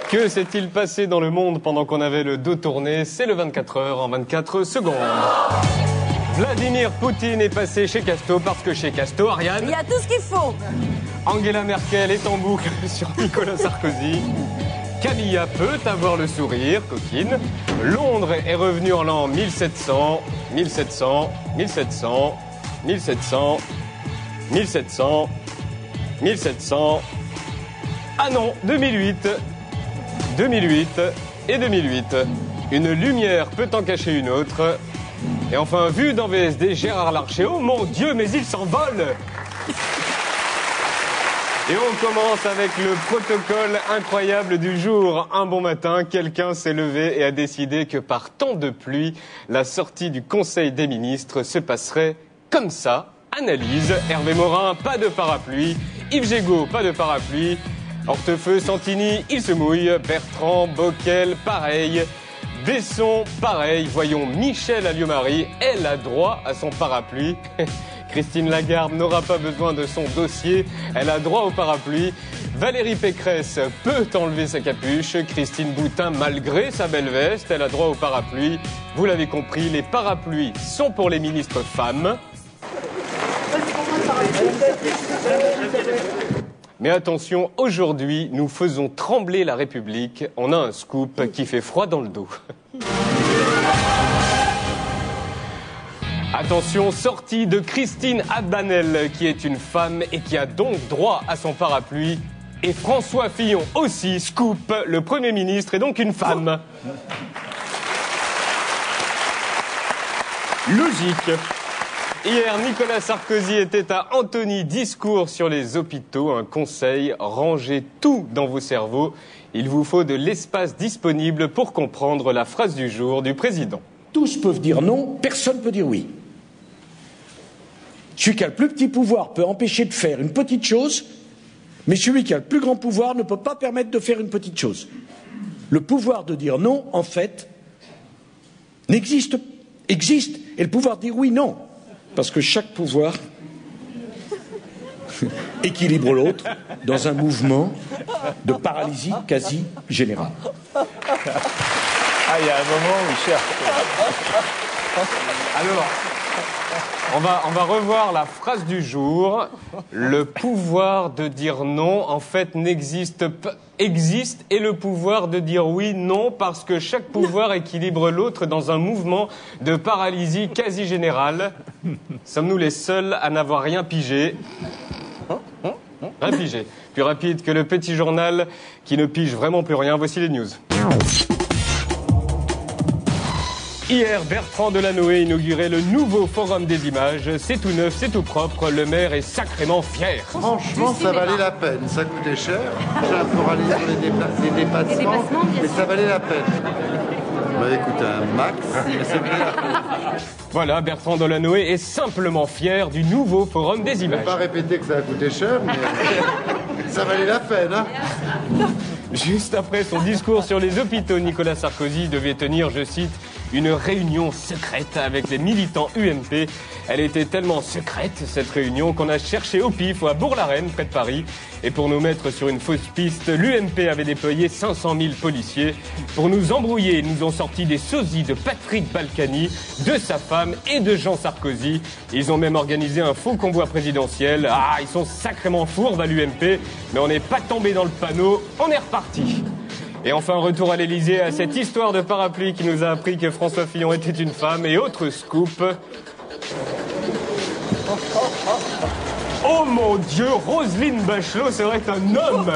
Que s'est-il passé dans le monde pendant qu'on avait le dos tourné? C'est le 24 heures en 24 secondes. Vladimir Poutine est passé chez Casto parce que chez Casto, Ariane... Il y a tout ce qu'il faut. Angela Merkel est en boucle sur Nicolas Sarkozy. Camilla peut avoir le sourire, coquine. Londres est revenu en l'an 1700, 1700, 1700, 1700, 1700, 1700... Ah non, 2008, 2008 et 2008. Une lumière peut en cacher une autre. Et enfin, vu dans VSD, Gérard Larcher, oh mon Dieu, mais il s'envole! Et on commence avec le protocole incroyable du jour. Un bon matin, quelqu'un s'est levé et a décidé que par temps de pluie, la sortie du Conseil des ministres se passerait comme ça. Analyse, Hervé Morin, pas de parapluie. Yves Gégaud, pas de parapluie. Hortefeux, Santini, il se mouille. Bertrand, Bockel, pareil. Besson, pareil. Voyons Michel Alliot-Marie, elle a droit à son parapluie. Christine Lagarde n'aura pas besoin de son dossier, elle a droit au parapluie. Valérie Pécresse peut enlever sa capuche. Christine Boutin, malgré sa belle veste, elle a droit au parapluie. Vous l'avez compris, les parapluies sont pour les ministres femmes. Mais attention, aujourd'hui, nous faisons trembler la République. On a un scoop qui fait froid dans le dos. Attention, sortie de Christine Abbanel, qui est une femme et qui a donc droit à son parapluie. Et François Fillon aussi, scoop, le Premier ministre est donc une femme. Logique. Hier, Nicolas Sarkozy était à Antony, discours sur les hôpitaux, un conseil, rangez tout dans vos cerveaux. Il vous faut de l'espace disponible pour comprendre la phrase du jour du président. Tous peuvent dire non, personne ne peut dire oui. Celui qui a le plus petit pouvoir peut empêcher de faire une petite chose, mais celui qui a le plus grand pouvoir ne peut pas permettre de faire une petite chose. Le pouvoir de dire non, en fait, existe, et le pouvoir de dire oui, non. Parce que chaque pouvoir équilibre l'autre dans un mouvement de paralysie quasi générale. Ah, il y a un moment où il cherche. Alors, on va revoir la phrase du jour. Le pouvoir de dire non, en fait, n'existe pas. Existe et le pouvoir de dire oui, non, parce que chaque pouvoir équilibre l'autre dans un mouvement de paralysie quasi générale. Sommes-nous les seuls à n'avoir rien pigé? Rien pigé. Plus rapide que le petit journal qui ne pige vraiment plus rien. Voici les news. Hier, Bertrand Delanoë inaugurait le nouveau Forum des images. C'est tout neuf, c'est tout propre. Le maire est sacrément fier. Franchement, ça valait la peine. Ça coûtait cher. J'ai un peu râlé sur les dépassements, mais ça valait la peine. On m'avait coûté un max, mais ça valait la peine. Voilà, Bertrand Delanoë est simplement fier du nouveau Forum des Je ne images. vais pas répéter que ça a coûté cher, mais ça valait la peine. Hein. Juste après son discours sur les hôpitaux, Nicolas Sarkozy devait tenir, je cite, une réunion secrète avec les militants UMP. Elle était tellement secrète, cette réunion, qu'on a cherché au pif à Bourg-la-Reine, près de Paris. Et pour nous mettre sur une fausse piste, l'UMP avait déployé 500 000 policiers. Pour nous embrouiller, ils nous ont sorti des sosies de Patrick Balkany, de sa femme et de Jean Sarkozy. Ils ont même organisé un faux convoi présidentiel. Ah, ils sont sacrément fourbes à l'UMP, mais on n'est pas tombé dans le panneau, on est reparti. Et enfin, retour à l'Élysée, à cette histoire de parapluie qui nous a appris que François Fillon était une femme. Et autre scoop. Oh mon Dieu, Roselyne Bachelot serait un homme!